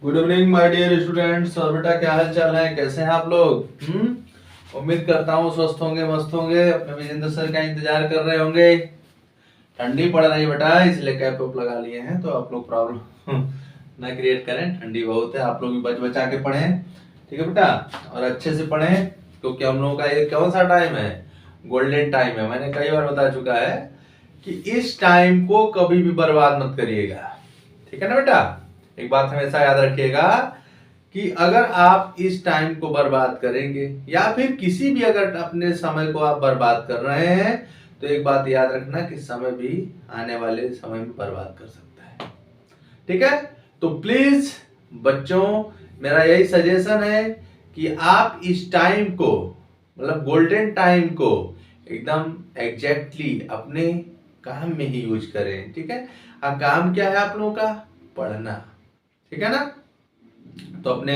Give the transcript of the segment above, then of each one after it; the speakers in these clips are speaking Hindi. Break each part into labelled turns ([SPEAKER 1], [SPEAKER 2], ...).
[SPEAKER 1] Good evening my dear students. और बेटा क्या हाल चाल है, कैसे हैं आप लोग? उम्मीद करता हूँ स्वस्थ होंगे, मस्त होंगे, अपने विजेंद्र सर का इंतजार कर रहे होंगे। ठंडी पड़ रही है बेटा, इसलिए कैप वैप लगा लिए हैं, तो आप लोग प्रॉब्लम ना क्रिएट करें। ठंडी बहुत है, आप लोग भी बच बचा के पढ़ें, ठीक है बेटा, और अच्छे से पढ़ें, क्योंकि हम लोगों का ये कौन सा टाइम है, गोल्डन टाइम है। मैंने कई बार बता चुका है कि इस टाइम को कभी भी बर्बाद मत करिएगा, ठीक है ना बेटा। एक बात हमेशा याद रखिएगा कि अगर आप इस टाइम को बर्बाद करेंगे या फिर किसी भी अगर अपने समय को आप बर्बाद कर रहे हैं, तो एक बात याद रखना कि समय भी आने वाले समय में बर्बाद कर सकता है, ठीक है। तो प्लीज बच्चों, मेरा यही सजेशन है कि आप इस टाइम को, मतलब गोल्डन टाइम को, एकदम एग्जैक्टली अपने काम में ही यूज करें, ठीक है। काम क्या है आप लोगों का? पढ़ना, ठीक है ना। तो अपने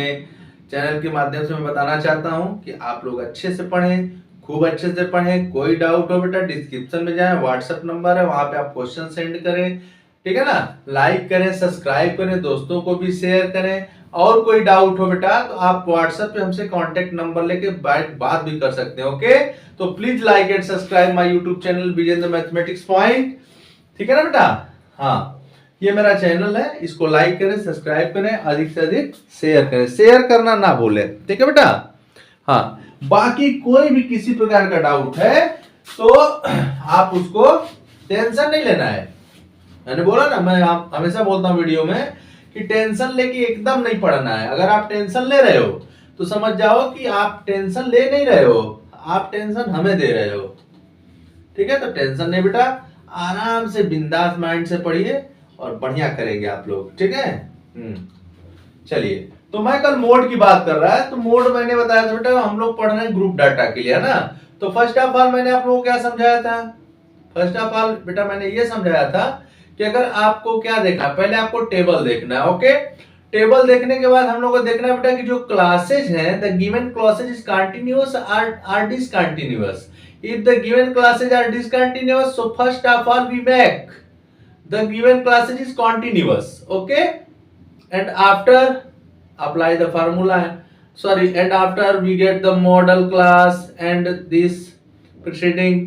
[SPEAKER 1] चैनल के माध्यम से मैं बताना चाहता हूं कि आप लोग अच्छे से पढ़ें, खूब अच्छे से पढ़ें। कोई डाउट हो बेटा डिस्क्रिप्शन में जाएं, व्हाट्सएप नंबर है, वहां पे आप क्वेश्चन सेंड करें, ठीक है ना। लाइक करें, सब्सक्राइब करें, दोस्तों को भी शेयर करें। और कोई डाउट हो बेटा तो आप व्हाट्सएप पे हमसे कांटेक्ट नंबर लेके बात भी कर सकते हैं, ओके। तो please like and subscribe my YouTube channel Vijendra mathematics point, ठीक है ना बेटा। हाँ, ये मेरा चैनल है, इसको लाइक करें, सब्सक्राइब करें, अधिक से अधिक शेयर करें, शेयर करना ना भूलें, ठीक है बेटा। हाँ, बाकी कोई भी किसी प्रकार का डाउट है तो आप उसको टेंशन नहीं लेना है। मैंने बोला ना, मैं हमेशा बोलता हूं वीडियो में कि टेंशन लेके एकदम नहीं पढ़ना है। अगर आप टेंशन ले रहे हो तो समझ जाओ कि आप टेंशन ले नहीं रहे हो, आप टेंशन हमें दे रहे हो, ठीक है। तो टेंशन नहीं बेटा, आराम से बिंदास माइंड से पढ़िए और बढ़िया करेंगे आप लोग, ठीक है। चलिए, तो मैं कल मोड की बात कर रहा है, तो मोड मैंने बताया था बेटा हम लोग पढ़ रहे हैं ग्रुप डाटा के लिए, है ना। तो फर्स्ट ऑफ ऑल मैंने आप लोगों को क्या समझाया था? फर्स्ट ऑफ ऑल बेटा मैंने ये समझाया था कि अगर आपको क्या देखना, पहले आपको टेबल देखना है, ओके। टेबल देखने के बाद हम लोग को देखना है बेटा कि जो क्लासेज हैं, the given classes is continuous or discontinuous. if the given classes are discontinuous, so first of all we make the given classes is continuous, okay, and after apply the formula, sorry, and after we get the model class and this preceding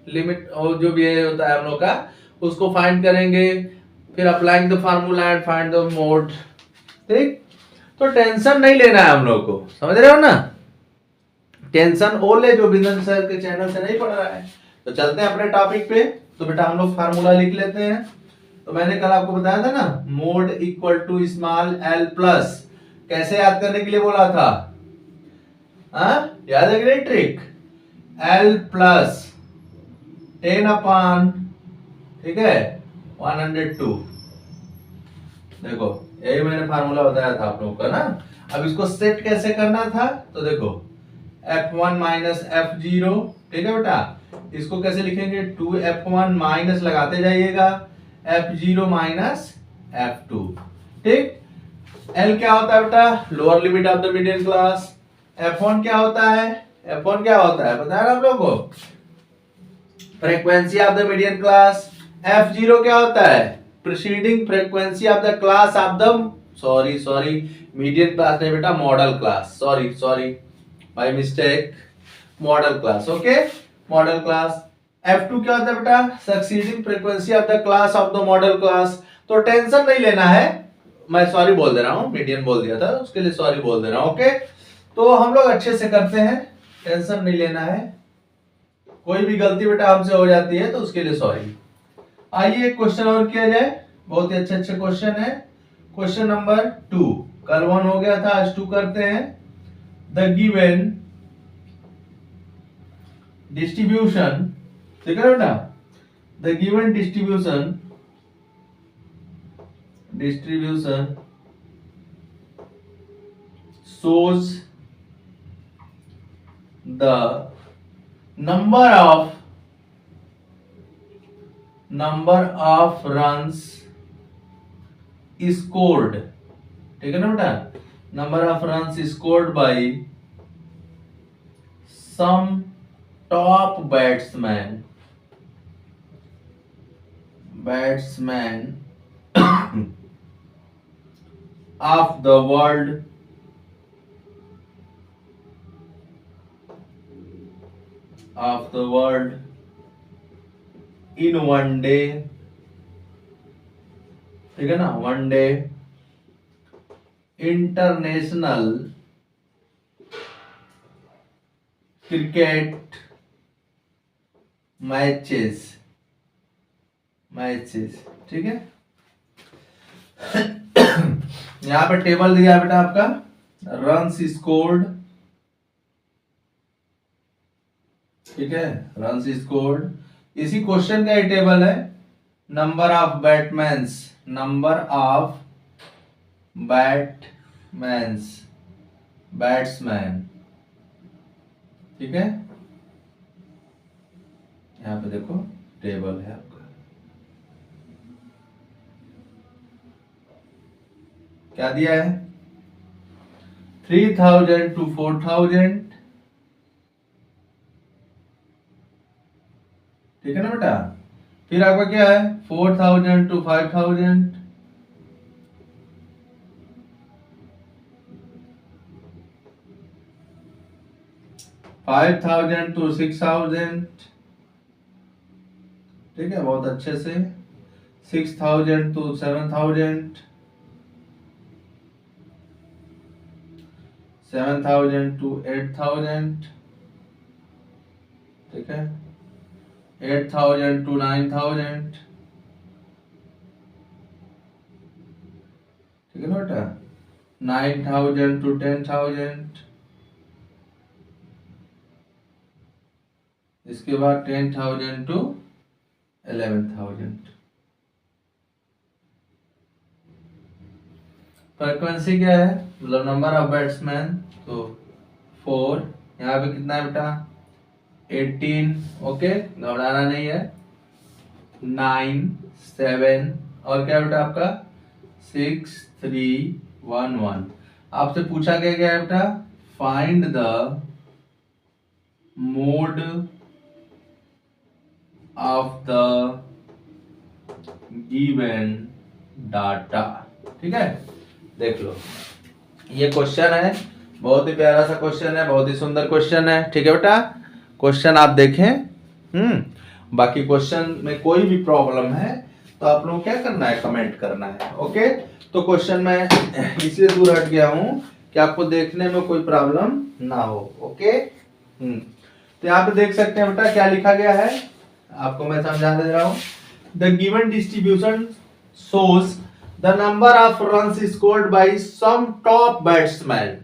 [SPEAKER 1] limit और जो भी होता है हम लोग का, उसको फाइंड करेंगे, फिर applying the formula and find the mode, ठीक। तो टेंशन नहीं लेना है हम लोग को, समझ रहे हो ना। टेंशन ओले जो बिंदन सर के चैनल से नहीं पढ़ रहा है। तो चलते हैं अपने टॉपिक पे। तो बेटा हम लोग फार्मूला लिख लेते हैं। तो मैंने कल आपको बताया था ना, mode equal to small L plus, कैसे याद करने के लिए बोला था? याद है कि नहीं ट्रिक? एल प्लस 10 अपान, ठीक है, 102। देखो यही मैंने फार्मूला बताया था आप लोगों का ना। अब इसको सेट कैसे करना था, तो देखो f1 माइनस f0, ठीक है बेटा। इसको कैसे लिखेंगे? 2f1 माइनस लगाते जाइएगा f0 माइनस f2, ठीक। L क्या होता है बेटा? Lower limit of the median class. f1 क्या होता है? f1 क्या होता है पता है ना आप लोगों को? Frequency of the median class. f0 क्या होता है? Preceding frequency of the class of the, sorry median class नहीं बेटा, model class, sorry by mistake, model class, okay, model class. f2 क्या होता है बेटा? Succeeding frequency of the class of the model class. तो टेंशन नहीं लेना है, मैं सॉरी बोल दे रहा हूं, मीडियन बोल दिया था उसके लिए सॉरी बोल दे रहा हूं, ओके। तो हम लोग अच्छे से करते हैं, टेंशन नहीं लेना है। कोई भी गलती बेटा हमसे हो जाती है तो उसके लिए सॉरी। आइए एक क्वेश्चन और किया जाए, बहुत ही अच्छे क्वेश्चन है। क्वेश्चन नंबर 2, कल 1 हो गया था, आज 2 करते हैं। The given distribution, ठीक है बेटा, the given distribution shows the number of runs scored, ठीक है ना बेटा, number of runs scored by some top batsman of the world, of the world in one day, ठीक है ना, one day international cricket matches, matches, ठीक है। यहां पे टेबल दिया बेटा आपका, रन्स स्कोर्ड, ठीक है, रन्स स्कोर्ड, इसी क्वेश्चन का ही टेबल है। Number of batsmen, number of batsmen, batsman, ठीक है। यहां पे देखो टेबल है आपका, क्या दिया है, 3000 to 4000, ठीक है ना बेटा। फिर आपका क्या है, 4000 to 5000, 5000 to 6000, ठीक है, बहुत अच्छे से, 6000 to 7000, 7000 to 8000, ठीक है, 8000 to 9000, ठीक है ना बेटा, 9000 to 10,000, इसके बाद 10,000 to 11,000। फ्रीक्वेंसी क्या है, मतलब नंबर ऑफ बैट्समैन, तो 4, यहाँ पे कितना है बेटा, 18, ओके, घबराना नहीं है, 9, 7, और क्या बेटा आपका 6, 3, 1, 1। आपसे पूछा गया है बेटा, find the mode of the given data, ठीक है। देख लो, ये क्वेश्चन है, बहुत ही प्यारा सा क्वेश्चन है, बहुत ही सुंदर क्वेश्चन है, ठीक है बेटा। क्वेश्चन आप देखें, बाकी क्वेश्चन में कोई भी प्रॉब्लम है तो आप लोग क्या करना है, कमेंट करना है, ओके। तो क्वेश्चन में इसलिए दूर हट गया हूं कि आपको देखने में कोई प्रॉब्लम ना हो, ओके। तो यहाँ पे देख सकते हैं बेटा क्या लिखा गया है, आपको मैं समझा दे रहा हूं। The given distribution shows the number of runs scored by some top batsman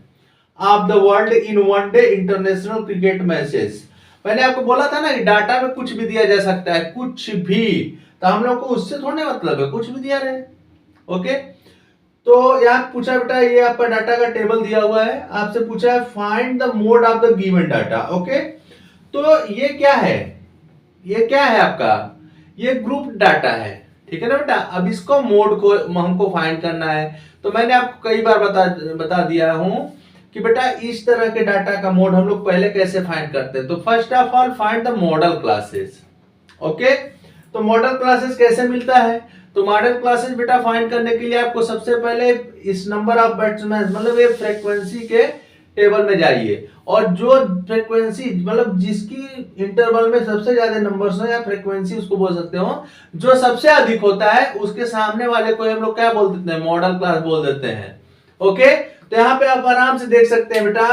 [SPEAKER 1] of the world in one day international cricket matches. मैंने आपको बोला था ना कि डाटा में कुछ भी दिया जा सकता है, कुछ भी, तो हम लोग को उससे थोड़े मतलब है, कुछ भी दिया रहे, ओके। तो यहाँ पूछा बेटा, ये आपका डाटा का टेबल दिया हुआ है, आपसे पूछा है find the mode of the given data, okay. तो ये क्या है, ये क्या है आपका, ये ग्रुप डाटा है, ठीक है ना बेटा। अब इसको मोड को हमको फाइंड करना है, तो मैंने आपको कई बार बता दिया हूं कि बेटा इस तरह के डाटा का मोड हम लोग पहले कैसे फाइंड करते हैं। तो first of all find the model classes, okay. तो मॉडल क्लासेस कैसे मिलता है, तो मॉडल क्लासेस बेटा फाइंड करने के लिए आपको सबसे पहले इस नंबर ऑफ बैट्समैन, मतलब ये फ्रीक्वेंसी के टेबल में जाइए, और जो फ्रीक्वेंसी मतलब जिसकी इंटरवल में सबसे ज्यादा नंबर्स हो या फ्रीक्वेंसी उसको बोल सकते हो, जो सबसे अधिक होता है उसके सामने वाले को हम लोग क्या बोल देते हैं, मॉडल क्लास बोल देते हैं, ओके। तो यहाँ पे आप आराम से देख सकते हैं बेटा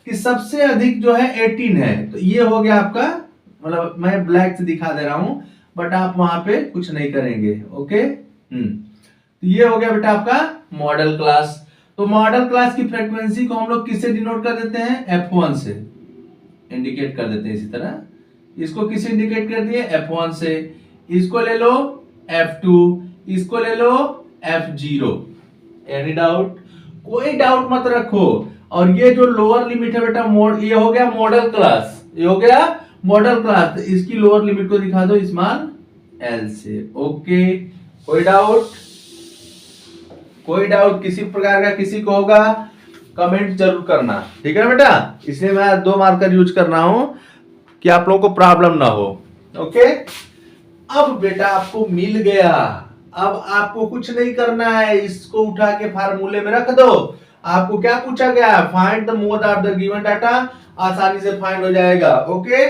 [SPEAKER 1] कि सबसे अधिक जो है 18 है, तो ये हो गया आपका, मतलब मैं ब्लैक से दिखा दे रहा हूं, बट आप वहां पे कुछ नहीं करेंगे, ओके। तो ये हो गया बेटा आपका मॉडल क्लास। तो मॉडल क्लास की फ्रीक्वेंसी को हम लोग किससे डिनोट कर देते हैं, F1 से इंडिकेट कर देते हैं। इसी तरह इसको किसे इंडिकेट कर दिए, F1 से, इसको ले लो F2, इसको ले लो F0। एनी डाउट, कोई डाउट मत रखो। और ये जो लोअर लिमिट है बेटा, ये हो गया मॉडल क्लास, ये हो गया मॉडल क्लास, तो इसकी लोअर लिमिट को दिखा दो स्मॉल l से, ओके। कोई डाउट, कोई डाउट किसी प्रकार का किसी को होगा कमेंट जरूर करना, ठीक है ना बेटा। इसलिए मैं 2 मार्कर यूज कर रहा हूं कि आप लोगों को प्रॉब्लम ना हो, ओके। अब बेटा आपको मिल गया, अब आपको कुछ नहीं करना है, इसको उठा के फार्मूले में रख दो। आपको क्या पूछा गया? Find the mode of the given data. आसानी से फाइंड हो जाएगा। ओके,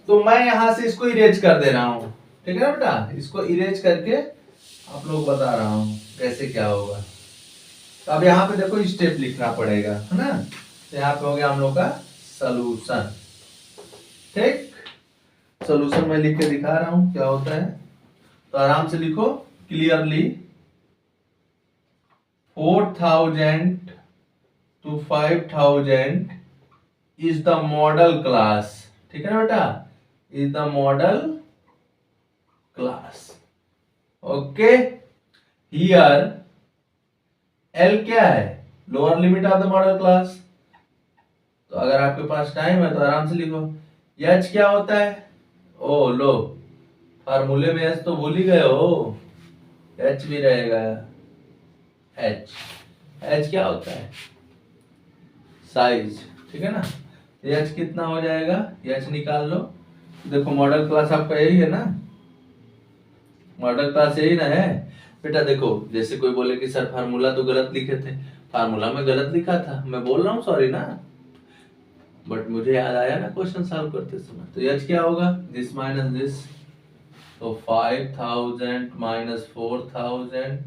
[SPEAKER 1] तो मैं यहां से इसको इरेज कर दे रहा हूं, ठीक है ना बेटा? इसको इरेज करके आप लोग बता रहा हूं कैसे क्या होगा। तो अब यहाँ पे देखो स्टेप लिखना पड़ेगा, है ना? तो यहाँ पे हो गया हम लोग का सॉल्यूशन। ठीक, सॉल्यूशन मैं लिख के दिखा रहा हूं क्या होता है, तो आराम से लिखो clearly. 4000 to 5000 is the model class, ठीक है ना बेटा? is the model class. Okay, here L क्या है? Lower limit of the model class. तो अगर आपके पास टाइम है तो आराम से लिखो। H क्या होता है? ओ लो, फार्मूले में H तो भूल ही गए हो, H भी रहेगा। H क्या होता है? साइज, ठीक है ना? H कितना हो जाएगा? H निकाल लो। देखो मॉडल क्लास आपका यही है ना, मॉडल क्लास यही ना है बेटा। देखो जैसे कोई बोले कि सर फार्मूला तो गलत लिखे थे, फार्मूला में गलत लिखा था, मैं बोल रहा हूँ सॉरी ना, बट मुझे याद आया ना क्वेश्चन सॉल्व करते समय। तो H क्या होगा? दिस माइनस दिस, तो 5000 माइनस 4000,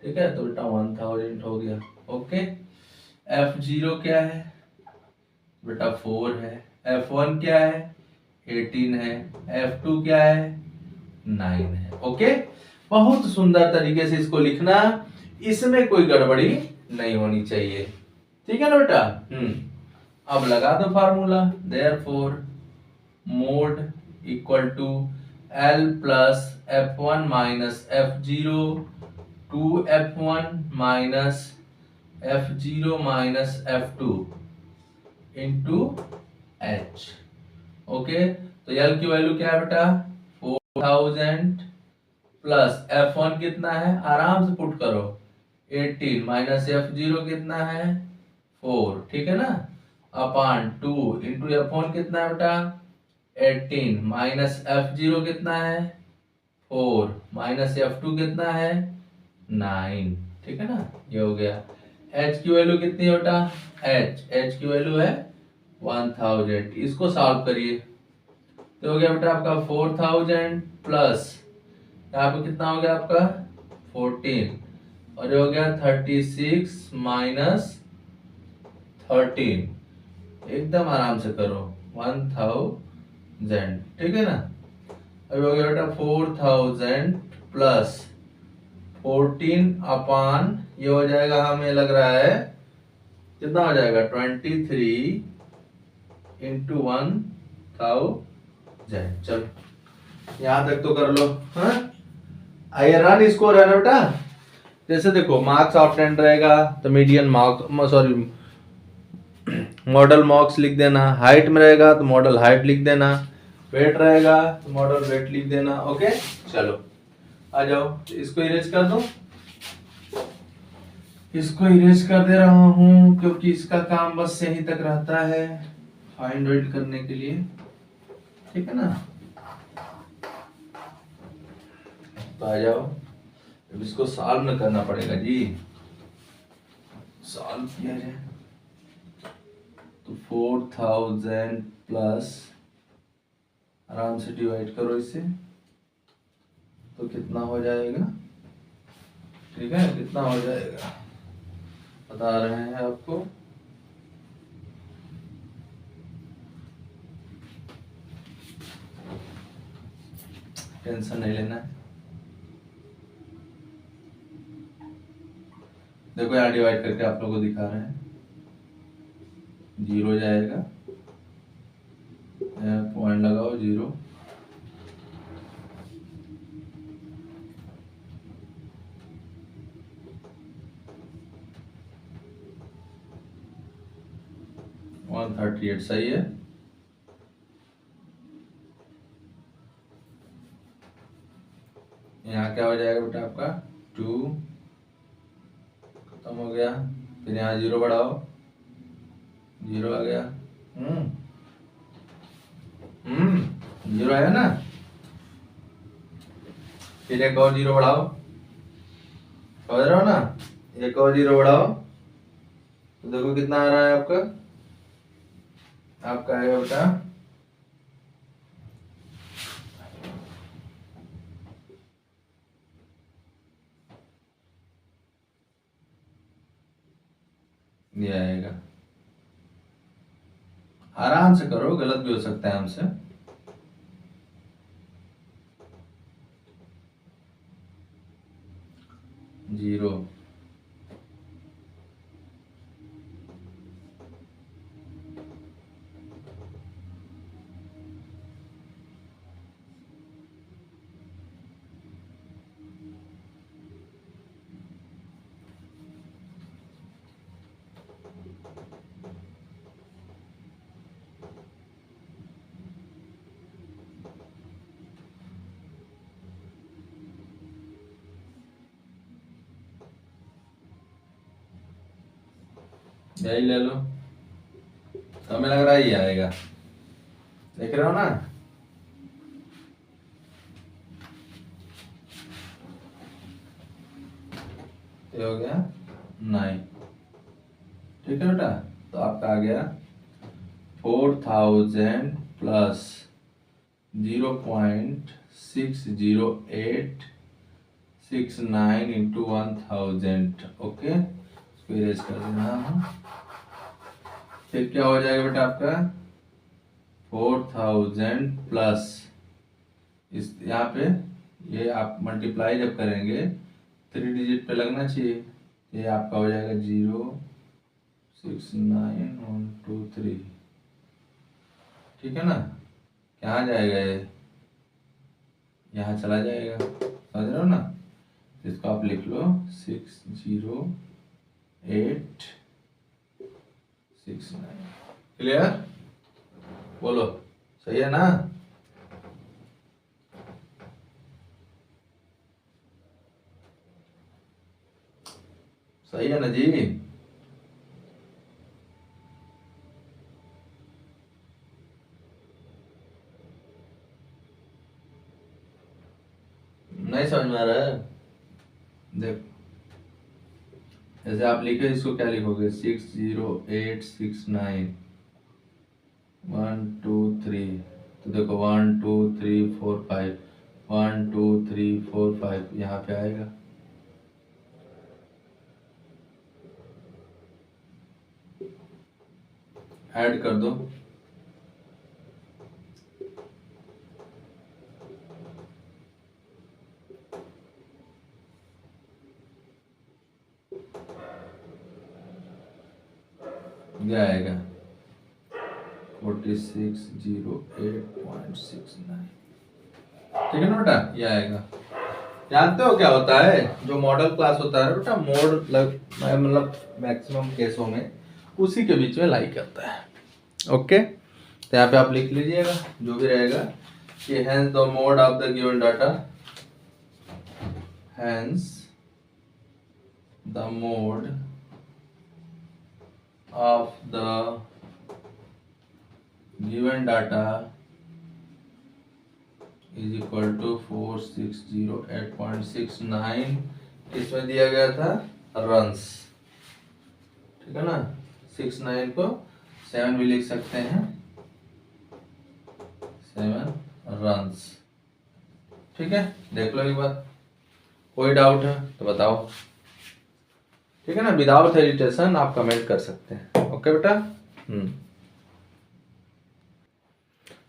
[SPEAKER 1] ठीक है, तो बेटा 1000 हो गया। ओके, F0 क्या है बेटा? 4 है। F1 क्या है? 18 है। F2 क्या है? 9 है। ओके, बहुत सुंदर तरीके से इसको लिखना, इसमें कोई गड़बड़ी नहीं होनी चाहिए, ठीक है ना बेटा? अब लगा दो formula. Therefore mode equal to L plus F1 minus F0 two F1 minus F0 minus F2 into H। Okay, तो L की वैल्यू क्या है बेटा? 4000 प्लस F1 कितना है? आराम से पुट करो, 18 माइनस F0 कितना है? 4, ठीक है ना? अपॉन 2 इंटू F1 कितना है बेटा? 18 माइनस F0 कितना है? 4 माइनस F2 कितना है? 9, ठीक है ना? ये हो गया। H की वैल्यू कितनी है बेटा? H की वैल्यू है 1000। इसको सॉल्व करिए तो हो गया बेटा आपका 4000 प्लस यहाँ पे कितना हो गया आपका 14, और ये हो गया 36 माइनस 13। एकदम आराम से करो, 1000, ठीक है ना? अभी हो गया बेटा 4000 प्लस 14 अपान, ये हो जाएगा, हमें लग रहा है कितना हो जाएगा? 23 इंटू 1000। चलो यहां तक तो कर लो। हाँ, आइए रन स्कोर है ना बेटा। जैसे देखो मार्क्स ऑफ 10 रहेगा तो median marks, sorry model marks लिख देना। हाइट में रहेगा तो मॉडल हाइट लिख देना। वेट रहेगा तो मॉडल वेट लिख देना। ओके, चलो आ जाओ, इसको इरेज कर दो। इसको इरेज कर दे रहा हूं क्योंकि इसका काम बस यहीं तक रहता है, फाइंड आउट करने के लिए, ठीक है ना? तो आ जाओ, अब इसको सॉल्व न करना पड़ेगा जी, सॉल्व किया जाए तो 4000 प्लस, आराम से डिवाइड करो इसे, तो कितना हो जाएगा? ठीक है, कितना हो जाएगा बता रहे हैं आपको। टेंशन नहीं लेना है। देखो यहाँ डिवाइड करके आप लोगों को दिखा रहे हैं, 0 जाएगा, पॉइंट लगाओ 0, वन 38 सही है। यहाँ क्या हो जाएगा बेटा आपका 2, खत्म हो गया। फिर यहाँ 0 बढ़ाओ, 0 आ गया। 0 आया ना। फिर एक और 0 बढ़ाओ, समझ रहे हो ना। एक और जीरो बढ़ाओ तो देखो कितना आ रहा है आपका। आपका आएगा बेटा ये आएगा। आराम से करो, गलत भी हो सकता है हमसे। जीरो यही ले लो, हमें लग रहा है ये आएगा। देख रहे हो ना। ये हो गया 9। ठीक है बेटा, तो आपका आ गया 4000 प्लस 0.60869 इंटू 1000। ओके, इसको इरेज कर देना हम। फिर क्या हो जाएगा बेटा आपका 4000 प्लस इस यहाँ पे ये आप मल्टीप्लाई जब करेंगे 3 डिजिट पे लगना चाहिए। ये आपका हो जाएगा 069 123। ठीक है ना। कहाँ जाएगा ये, यहाँ चला जाएगा। समझ रहे हो ना। इसको आप लिख लो 60869। क्लियर, बोलो सही है ना। सही है ना जी। नहीं समझ में आ रहा है। देख जैसे आप लिखे इसको क्या लिखोगे 60869 123। तो देखो 1 2 3 4 5 1 2 3 4 5 यहाँ पे आएगा। ऐड कर दो। क्या आएगा 4608.69। ठीक है ना बेटा, ये आएगा। जानते हो क्या होता है, जो मॉडल क्लास होता है बेटा, मोड मतलब मैक्सिमम केसों में उसी के बीच में लाई करता है। ओके, तो यहाँ पे आप लिख लीजिएगा जो भी रहेगा कि hence the mode of the given data, hence the mode of the given data is equal to 4608.69। इसमें दिया गया था रन्स। ठीक है ना। 69 को 7 भी लिख सकते हैं, 7 रन्स। ठीक है, देख लो एक बार। कोई डाउट है तो बताओ। ठीक है ना, विदाउट हेजिटेशन आप कमेंट कर सकते हैं। ओके बेटा।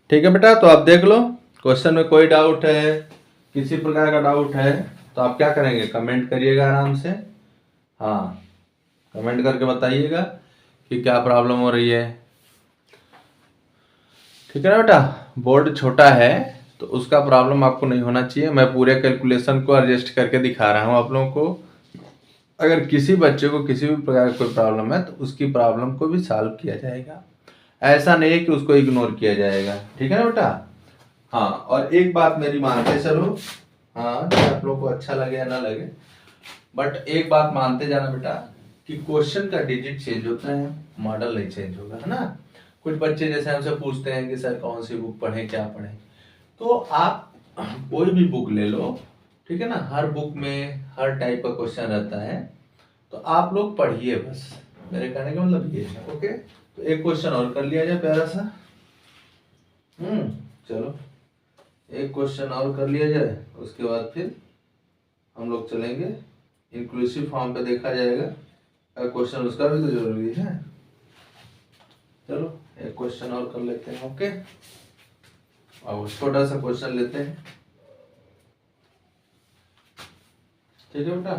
[SPEAKER 1] ठीक है बेटा, तो आप देख लो क्वेश्चन में कोई डाउट है, किसी प्रकार का डाउट है तो आप क्या करेंगे, कमेंट करिएगा आराम से। हाँ, कमेंट करके बताइएगा कि क्या प्रॉब्लम हो रही है। ठीक है ना बेटा, बोर्ड छोटा है तो उसका प्रॉब्लम आपको नहीं होना चाहिए। मैं पूरे कैलकुलेशन को एडजस्ट करके दिखा रहा हूँ आप लोगों को। अगर किसी बच्चे को किसी भी प्रकार की कोई प्रॉब्लम है तो उसकी प्रॉब्लम को भी सॉल्व किया जाएगा। ऐसा नहीं है कि उसको इग्नोर किया जाएगा। ठीक है ना बेटा। हाँ, और एक बात मेरी मानते चलो। हाँ, कि आप लोग को अच्छा लगे या ना लगे, बट एक बात मानते जाना बेटा कि क्वेश्चन का डिजिट चेंज होता है, मॉडल नहीं चेंज होगा, है ना। कुछ बच्चे जैसे हमसे पूछते हैं कि सर कौन सी बुक पढ़ें, क्या पढ़ें। तो आप कोई भी बुक ले लो, ठीक है ना, हर बुक में हर टाइप का क्वेश्चन रहता है, तो आप लोग पढ़िए बस, मेरे कहने का मतलब ये है। ओके, तो एक क्वेश्चन और कर लिया जाए प्यारा सा। चलो एक क्वेश्चन और कर लिया जाए, उसके बाद फिर हम लोग चलेंगे इंक्लूसिव फॉर्म पे, देखा जाएगा क्वेश्चन उसका भी तो जरूरी है। चलो एक क्वेश्चन और कर लेते हैं। ओके, और छोटा सा क्वेश्चन लेते हैं, ठीक है बेटा।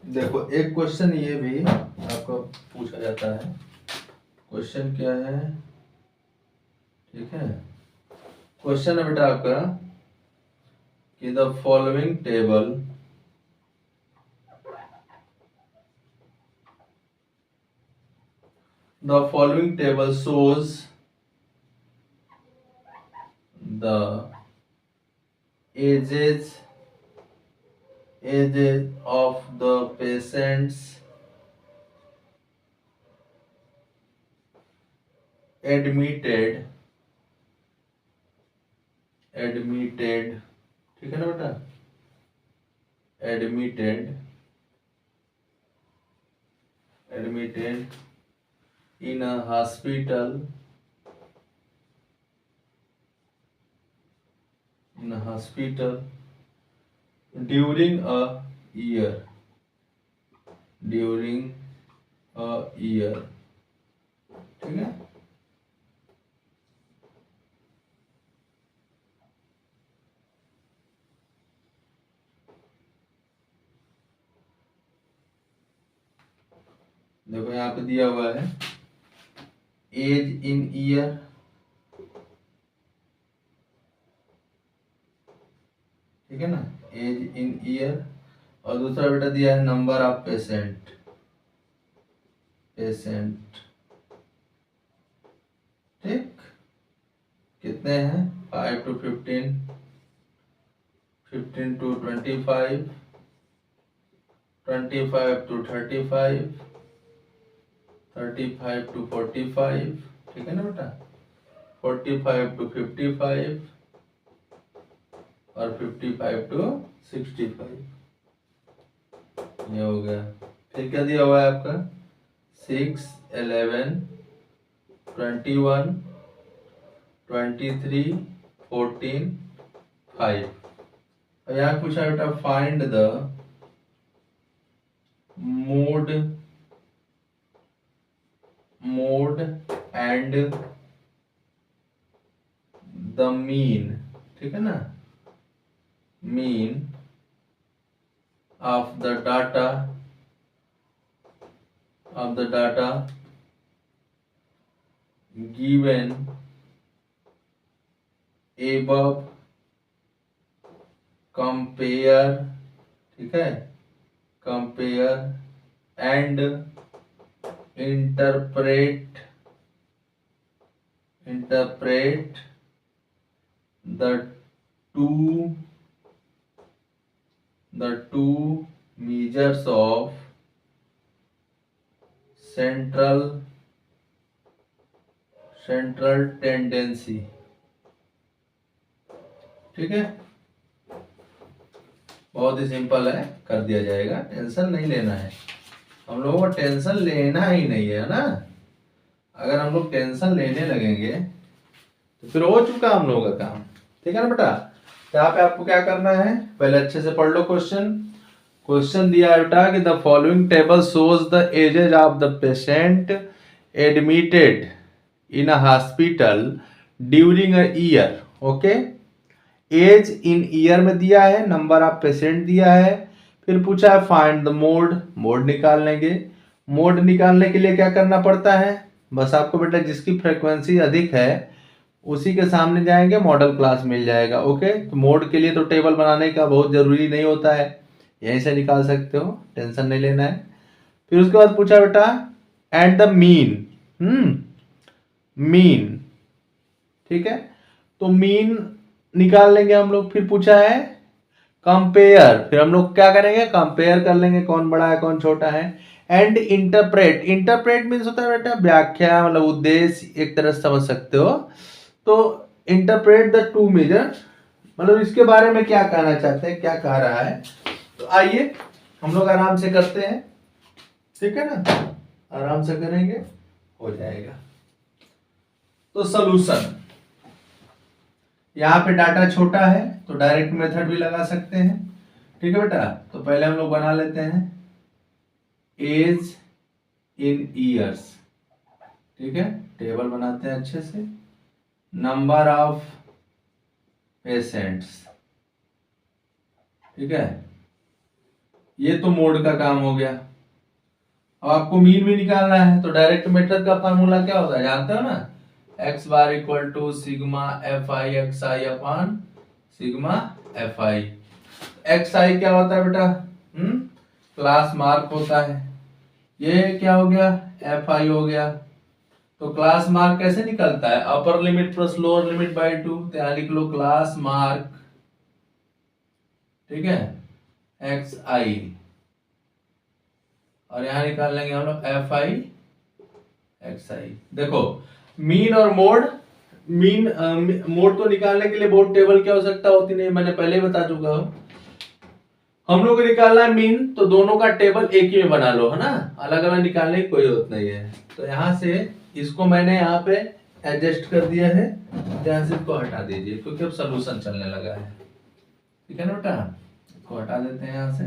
[SPEAKER 1] देखो एक क्वेश्चन ये भी आपको पूछा जाता है। क्वेश्चन क्या है, ठीक है, क्वेश्चन है बेटा आपका कि the following table shows the ages of the patients admitted, ठीक है ना बेटा, admitted in a hospital during a year, ठीक है। देखो यहाँ पे दिया हुआ है एज इन ईयर, ठीक है ना, एज इन ईयर, और दूसरा बेटा दिया है नंबर ऑफ पेशेंट, ठीक, कितने हैं 5 to 15, 15 to 25, 25 to 35, 35 to 45, ठीक है ना बेटा, 45 to 55 और 55 to 65, ये हो गया। फिर क्या दिया हुआ है आपका 6, 11, 21, 23, 14, 5। और यहाँ पूछा बेटा find the mode and the mean, ठीक है ना, mean of the data given above, compare, ठीक है, compare and interpret the two measures of central tendency, ठीक है। बहुत ही सिंपल है, कर दिया जाएगा, टेंशन नहीं लेना है, हम लोगों को टेंशन लेना ही नहीं है ना। अगर हम लोग टेंशन लेने लगेंगे तो फिर हो चुका हम लोगों का काम, ठीक है ना बेटा। यहाँ पे आपको क्या करना है, पहले अच्छे से पढ़ लो क्वेश्चन दिया है बेटा कि the following table shows the ages of the patient admitted in a hospital during a year. Okay, age in year में दिया है, नंबर ऑफ पेशेंट दिया है, फिर पूछा है फाइंड द मोड निकाल लेंगे। मोड निकालने के लिए क्या करना पड़ता है, बस आपको बेटा जिसकी फ्रीक्वेंसी अधिक है उसी के सामने जाएंगे, मॉडल क्लास मिल जाएगा। ओके, तो मोड के लिए तो टेबल बनाने का बहुत जरूरी नहीं होता है, यहीं से निकाल सकते हो, टेंशन नहीं लेना है। फिर उसके बाद पूछा बेटा एंड द मीन, ठीक है, तो मीन निकाल लेंगे हम लोग। फिर पूछा है कंपेयर, फिर हम लोग क्या करेंगे, कंपेयर कर लेंगे कौन बड़ा है कौन छोटा है। एंड इंटरप्रेट, इंटरप्रेट मीन्स होता है बेटा व्याख्या, मतलब उद्देश्य एक तरह से समझ सकते हो। तो इंटरप्रेट द टू मेजर, मतलब इसके बारे में क्या कहना चाहते हैं, क्या कह रहा है। तो आइए हम लोग आराम से करते हैं, ठीक है ना, आराम से करेंगे हो जाएगा। तो सॉल्यूशन, यहाँ पे डाटा छोटा है तो डायरेक्ट मेथड भी लगा सकते हैं, ठीक है बेटा। तो पहले हम लोग बना लेते हैं एज इन ईयर्स, ठीक है, टेबल बनाते हैं अच्छे से। नंबर ऑफ पेशेंट्स, ठीक है, ये तो मोड का काम हो गया। अब आपको मीन भी निकालना है, तो डायरेक्ट मेथड का फार्मूला क्या होता है जानते हो ना, x bar equal to sigma f i x i upon sigma f i. X i क्या होता है बेटा, क्लास मार्क होता है। ये क्या हो गया, एफ आई हो गया। तो क्लास मार्क कैसे निकलता है, upper limit plus lower limit by 2, तो यहां लिख लो क्लास मार्क, ठीक है, एक्स आई, और यहां निकाल लेंगे हम लोग एफ आई एक्स आई। देखो मीन और मोड, मीन मोड तो निकालने के लिए बोर्ड टेबल की आवश्यकता होती नहीं, मैंने पहले ही बता चुका हूं। हम लोग को निकालना है मीन, तो दोनों का टेबल एक ही में बना लो, है ना, अलग अलग निकालने की कोई जरूरत नहीं है। तो यहाँ से इसको मैंने यहाँ पे एडजस्ट कर दिया है, यहाँ से इसको हटा दीजिए क्योंकि अब सोल्यूशन चलने लगा है, ठीक है ना बेटा, इसको हटा देते हैं यहाँ से।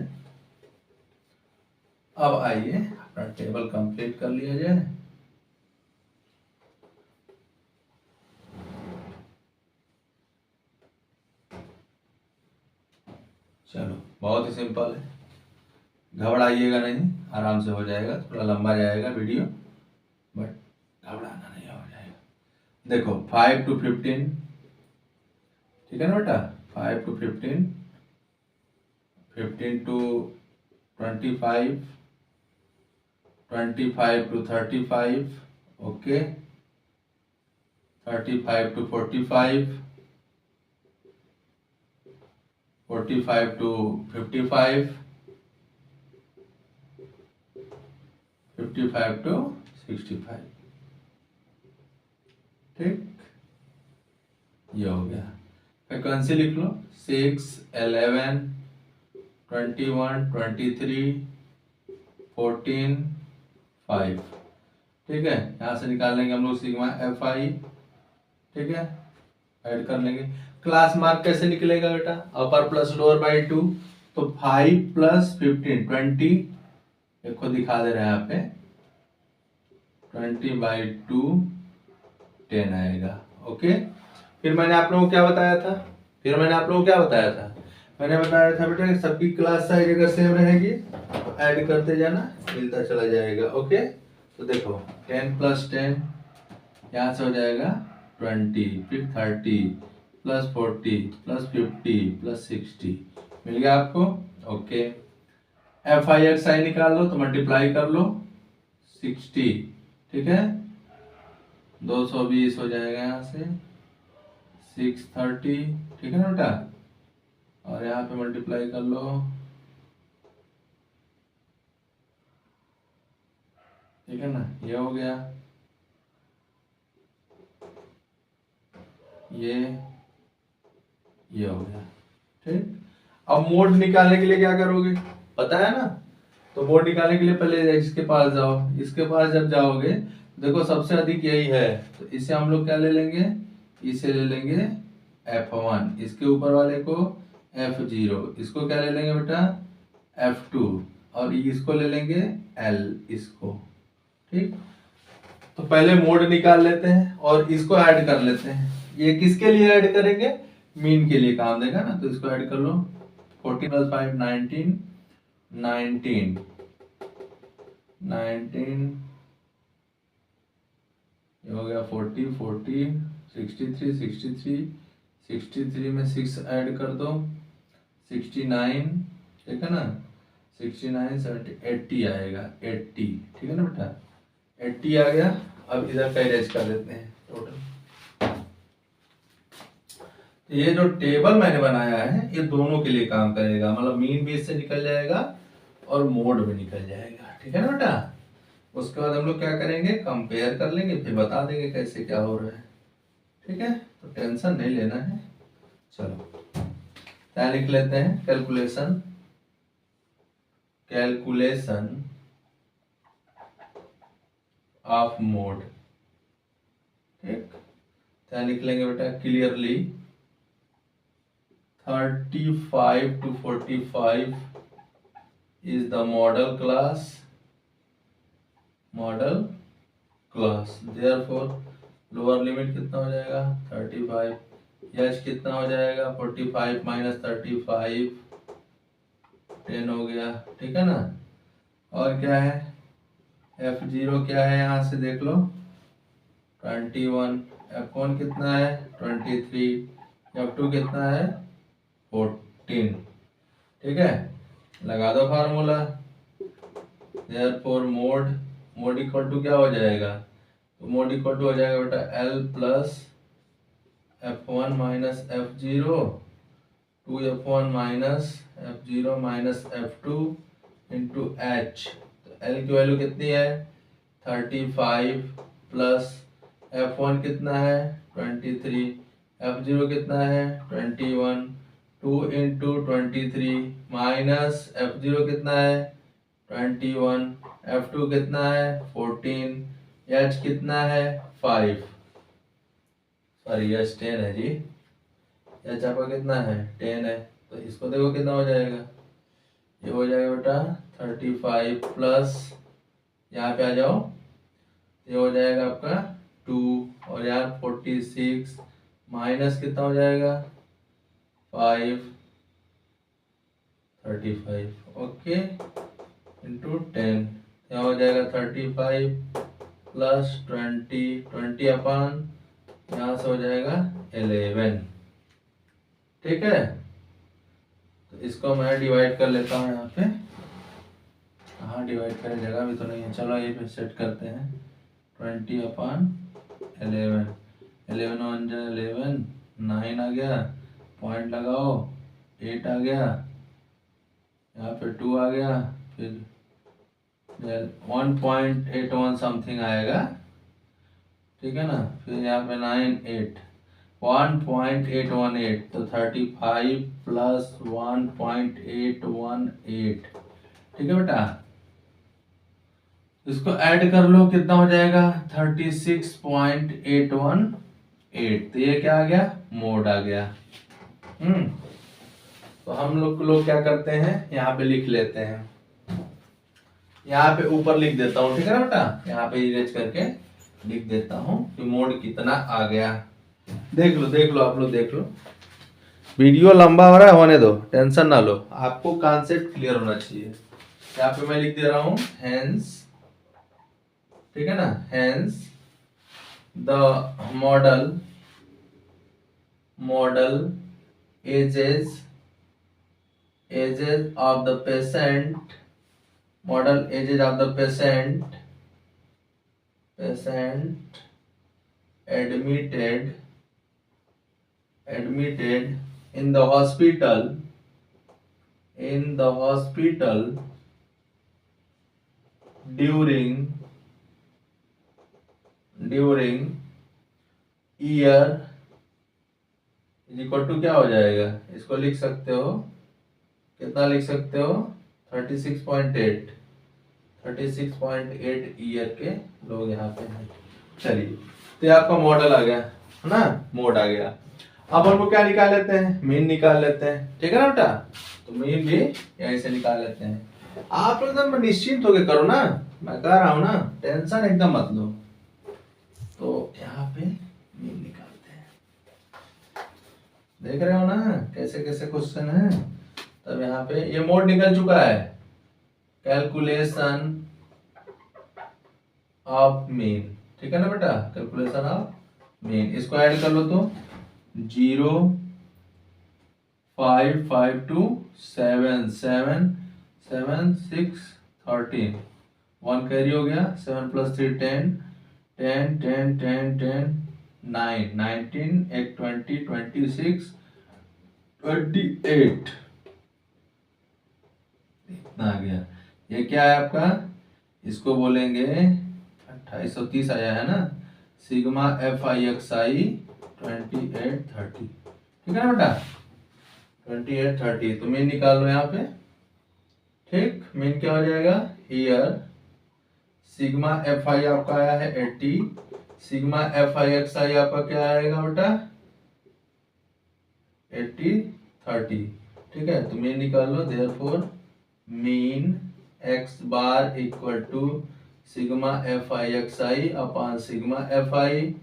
[SPEAKER 1] अब आइए अपना टेबल कंप्लीट कर लिया जाए। चलो बहुत ही सिंपल है, घबराइएगा नहीं, आराम से हो जाएगा, थोड़ा लंबा जाएगा वीडियो बट घबराना नहीं, हो जाएगा। देखो 5 to 15, ठीक है ना बेटा, 5 to 15, 15 to 25, 25 to 35, okay, 35 to 45, 45 to 55, 55 to 65, ठीक, ये हो गया। फ्रीक्वेंसी लिख लो 6, 11, 21, 23, 14, 5, ठीक है। यहाँ से निकाल लेंगे हम लोग सिग्मा एफ आई, ठीक है, ऐड कर लेंगे। क्लास मार्क कैसे निकलेगा बेटा, अपर प्लस लोअर बाय 2, तो 5 प्लस 15 20, देखो दिखा दे रहे हैं यहाँ पे, 20/2 10 आएगा, ओके। फिर मैंने आप लोगों को क्या बताया था, मैंने बताया था बेटा कि सबकी क्लास साइज अगर सेम रहेगी तो ऐड करते जाना, मिलता चला जाएगा, ओके। तो देखो 10 + 10 यहाँ से हो जाएगा 20, फिर 30 + 40 + 50 + 60, मिल गया आपको, ओके। एफ आई एक्स आई निकाल लो तो मल्टीप्लाई कर लो 60, ठीक है, 220 हो जाएगा यहाँ से 630, ठीक है ना बेटा, और यहाँ पे मल्टीप्लाई कर लो, ठीक है ना, ये हो गया, ये हो गया, ठीक। अब मोड निकालने के लिए क्या करोगे पता है ना, तो मोड निकालने के लिए पहले इसके पास जाओ, इसके पास जब जाओगे देखो सबसे अधिक यही है, तो इसे हम लोग क्या ले लेंगे, इसे ले लेंगे F1, इसके ऊपर वाले को F0, इसको क्या ले लेंगे बेटा F2, और इसको ले लेंगे L, इसको, ठीक। तो पहले मोड निकाल लेते हैं और इसको ऐड कर लेते हैं। ये किसके लिए ऐड करेंगे, मीन के लिए काम देगा ना, तो इसको ऐड कर लो 14 + 5 19, 19, 19, ये हो गया 40, 40, 63, 63, 63 में 6 ऐड कर दो 69, ठीक है ना, 69, 70, 80 आएगा 80, ठीक है ना बेटा, 80 आ गया। अब इधर का इरेज कर देते हैं टोटल, तो ये जो टेबल मैंने बनाया है ये दोनों के लिए काम करेगा, मतलब मीन भी इससे निकल जाएगा और मोड भी निकल जाएगा। ठीक है ना बेटा। उसके बाद हम लोग क्या करेंगे, कंपेयर कर लेंगे, फिर बता देंगे कैसे क्या हो रहा है। ठीक है, तो टेंशन नहीं लेना है। चलो क्या लिख लेते हैं, कैलकुलेशन ऑफ मोड। ठीक, क्या लिख लेंगे बेटा, clearly 35 to 45 is the model class, therefore lower limit कितना हो जाएगा 35, एच कितना हो जाएगा 45 माइनस 35 10 हो गया। ठीक है ना। और क्या है, F0 क्या है, यहाँ से देख लो 21, F1 कितना है 23, F2 कितना है 14। ठीक है, लगा दो formula. therefore mode equal to क्या हो जाएगा, तो मोड इक्वल टू हो जाएगा बेटा L plus F1 minus F0 2F1 minus F0 minus F2 into H। तो L की वैल्यू कितनी है 35 प्लस F1 कितना है 23, F0 कितना है 21, 2 इंटू 23 माइनस F0 कितना है 21, F2 कितना है 14, H कितना है 5, सॉरी H 10 है जी, H आपका कितना है 10 है। तो इसको देखो कितना हो जाएगा, ये हो जाएगा बेटा 35 प्लस, यहाँ पे आ जाओ, ये हो जाएगा आपका 2 और यहाँ 46 माइनस कितना हो जाएगा 5 35 ओके इंटू 10, यहाँ हो जाएगा 35 प्लस 20 अपन यहाँ से हो जाएगा 11। ठीक है, तो इसको मैं डिवाइड कर लेता हूँ यहाँ पे, हाँ डिवाइड करें जगह भी तो नहीं है, चलो ये पे सेट करते हैं 20 अपन 11, 11 वन जा 11, 9 आ गया, पॉइंट लगाओ 8 आ गया, यहाँ पे 2 आ गया, फिर 1.81 समथिंग आएगा। ठीक है ना, फिर यहाँ पे 9 8 1.818, तो 35 प्लस 1.818। ठीक है बेटा, इसको ऐड कर लो कितना हो जाएगा 36.818। तो ये क्या आ गया, मोड आ गया। तो हम लोग क्या करते हैं, यहाँ पे लिख लेते हैं, यहाँ पे ऊपर लिख देता हूँ। ठीक है ना बेटा, यहाँ पे इरेज करके लिख देता हूँ कि मोड कितना आ गया। देख लो आप लोग देख लो, वीडियो लंबा हो रहा है, होने दो, टेंशन ना लो, आपको कॉन्सेप्ट क्लियर होना चाहिए। यहाँ पे मैं लिख दे रहा हूँ हेंस, ठीक है ना, hence the modal ages of the patient, modal ages of the patient admitted in the hospital during year is equal to क्या हो जाएगा, इसको लिख सकते हो, कितना लिख सकते हो 36.8 ईयर के लोग यहाँ पे हैं। चलिए, तो आपका मॉडल आ गया है ना, मोड आ गया। अब हम लोग क्या निकाल लेते हैं, मीन निकाल लेते हैं। ठीक है ना बेटा, तो मीन भी यहीं से निकाल लेते हैं। आप एकदम निश्चिंत होके करो ना, मैं कह रहा हूं ना, टेंशन एकदम मत लो। तो यहाँ पे मीन निकालते हैं, देख रहे हो ना कैसे कैसे क्वेश्चन है। तब यहाँ पे ये मोड निकल चुका है, कैलकुलेशन ऑफ मीन। ठीक है ना बेटा, कैलकुलेशन ऑफ मीन, इसको ऐड कर लो तो 0 5 5 2 7 7 7 6 13, 1 कैरी हो गया, 7 प्लस 3 10 10 10 10 10 9 19 1 20 26 28 इतना आ गया। ये क्या है आपका, इसको बोलेंगे 2830 आया है ना, सिग्मा एफ आई एक्स आई 2830, ठीक है ना बेटा, 2830। तो मीन निकाल लो यहाँ पे, ठीक। मीन क्या हो जाएगा, हियर सिग्मा एफ आई आपका आया है 80, सिग्मा एफ आई एक्स आई आपका क्या आएगा बेटा 8030, ठीक है। तो मीन निकाल लो, therefore mean x bar equal to sigma f i x i upon sigma f i,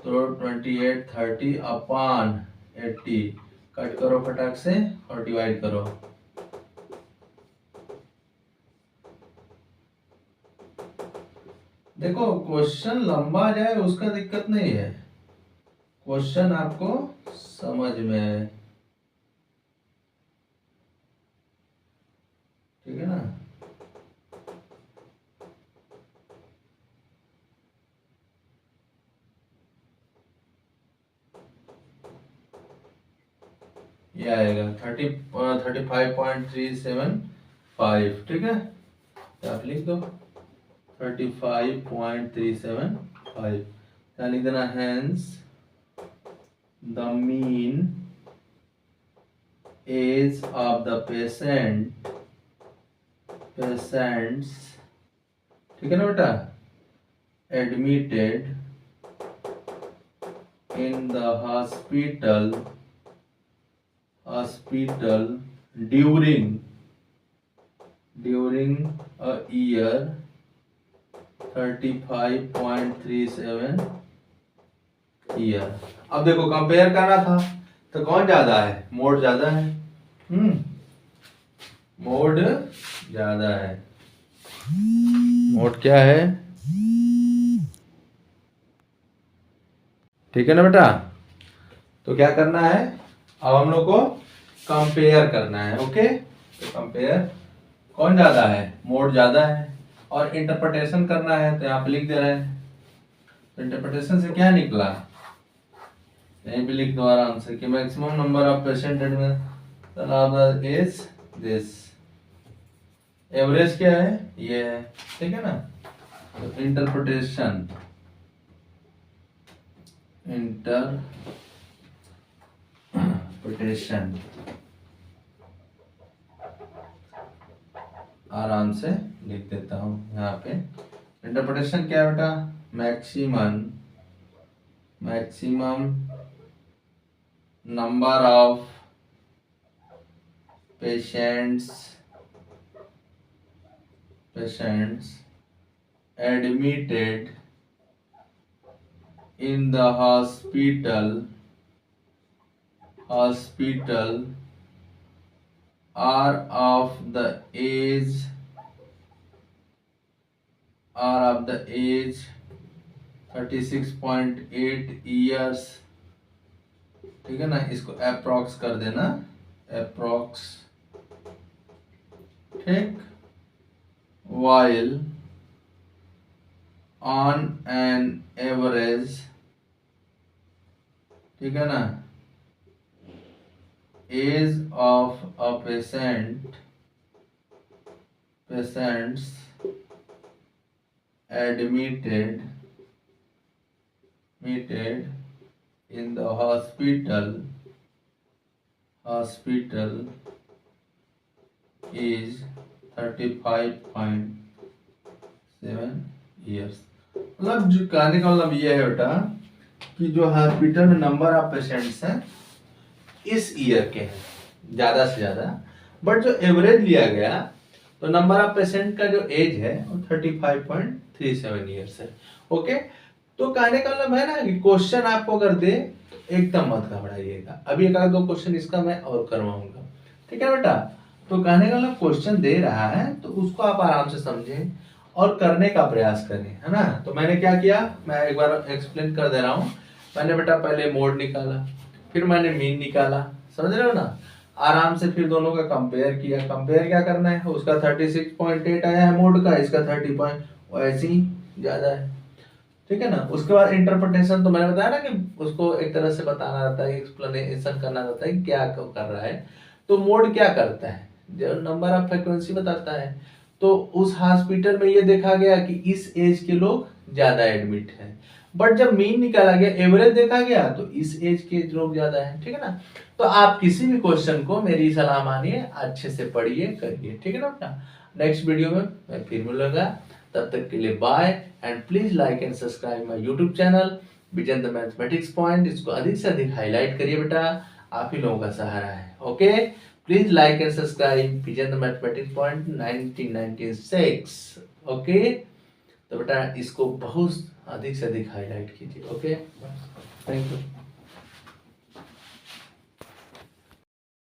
[SPEAKER 1] तो 2830 अपान 80, कट करो फटाक से और डिवाइड करो। देखो क्वेश्चन लंबा जाए उसका दिक्कत नहीं है, क्वेश्चन आपको समझ में है, ठीक है ना। ये आएगा 35.375, ठीक है। तो आप लिख दो 35.375, क्या लिख देना, hence the mean age of the patients, ठीक है ना बेटा, admitted in the hospital during a year 35.37 year. अब देखो कंपेयर करना था तो कौन ज्यादा है, मोड ज्यादा है, मोड ज्यादा है, मोड क्या है, ठीक है ना बेटा। तो क्या करना है, अब हम लोग को कंपेयर करना है, ओके। तो कंपेयर कौन ज्यादा है, मोड ज्यादा है, और इंटरप्रिटेशन करना है, तो यहाँ पे लिख दे रहे हैं। तो इंटरप्रिटेशन से क्या निकला, यहीं पे लिख दो आराम से कि maximum number of patient is this, average क्या है, ये है, ठीक है ना। तो इंटरप्रिटेशन आराम से लिख देता हूं यहाँ पे। इंटरप्रिटेशन क्या है बेटा, maximum number of patients admitted in the hospital are of the age 36.8 years, ठीक है ना। इसको अप्रॉक्स कर देना, अप्रॉक्स, ठीक। while on an average, ठीक है ना, age of a patients admitted in the hospital is 35.7 years। मतलब जो कहने का मतलब ये है बेटा कि जो हॉस्पिटल में नंबर ऑफ पेशेंट्स हैं इस ईयर के हैं ज्यादा से ज्यादा, बट जो एवरेज लिया गया तो नंबर ऑफ पेशेंट का जो एज है वो 35.37 ईयर्स है, ओके। तो कहने का मतलब है ना कि क्वेश्चन आपको अगर दे एकदम मत घबराइएगा, अभी एक आध दो क्वेश्चन इसका मैं और करवाऊंगा, ठीक है बेटा। तो कहने का मतलब क्वेश्चन दे रहा है तो उसको आप आराम से समझें और करने का प्रयास करें, है ना। तो मैंने क्या किया, मैं एक बार एक्सप्लेन कर दे रहा हूँ। मैंने बेटा पहले मोड निकाला, फिर मैंने मीन निकाला, समझ रहे हो ना, आराम से। फिर दोनों का कंपेयर किया। कंपेयर क्या करना है, उसका 36.8 आया है मोड का, इसका 30 पॉइंट ऐसे ही ज्यादा है। ठीक है ना। उसके बाद इंटरप्रिटेशन तो मैंने बताया ना कि उसको एक तरह से बताना रहता है, एक्सप्लेनेशन करना रहता है कि क्या कर रहा है। तो मोड क्या करता है, जो नंबर ऑफ फ्रीक्वेंसी बताता है। तो उस हॉस्पिटल में ये देखा गया कि इस एज के लोग ज्यादा एडमिट हैं, बट जब मीन निकाला गया, एवरेज देखा गया, तो इस एज के लोग ज्यादा है। ठीक है ना। तो आप किसी भी क्वेश्चन को मेरी सलाह मानिए, अच्छे से पढ़िए करिए। ठीक है ना बेटा। नेक्स्ट वीडियो में मैं फिर मिलूंगा, तब तक के लिए bye. And please like and subscribe my YouTube channel Vijendra mathematics point. इसको अधिक से अधिक हाईलाइट करिए बेटा, आप ही लोगों का सहारा है। Okay, please like and subscribe Vijendra mathematics point 1996। Okay, तो बेटा इसको बहुत अधिक से अधिक हाईलाइट कीजिए। Okay, thank you.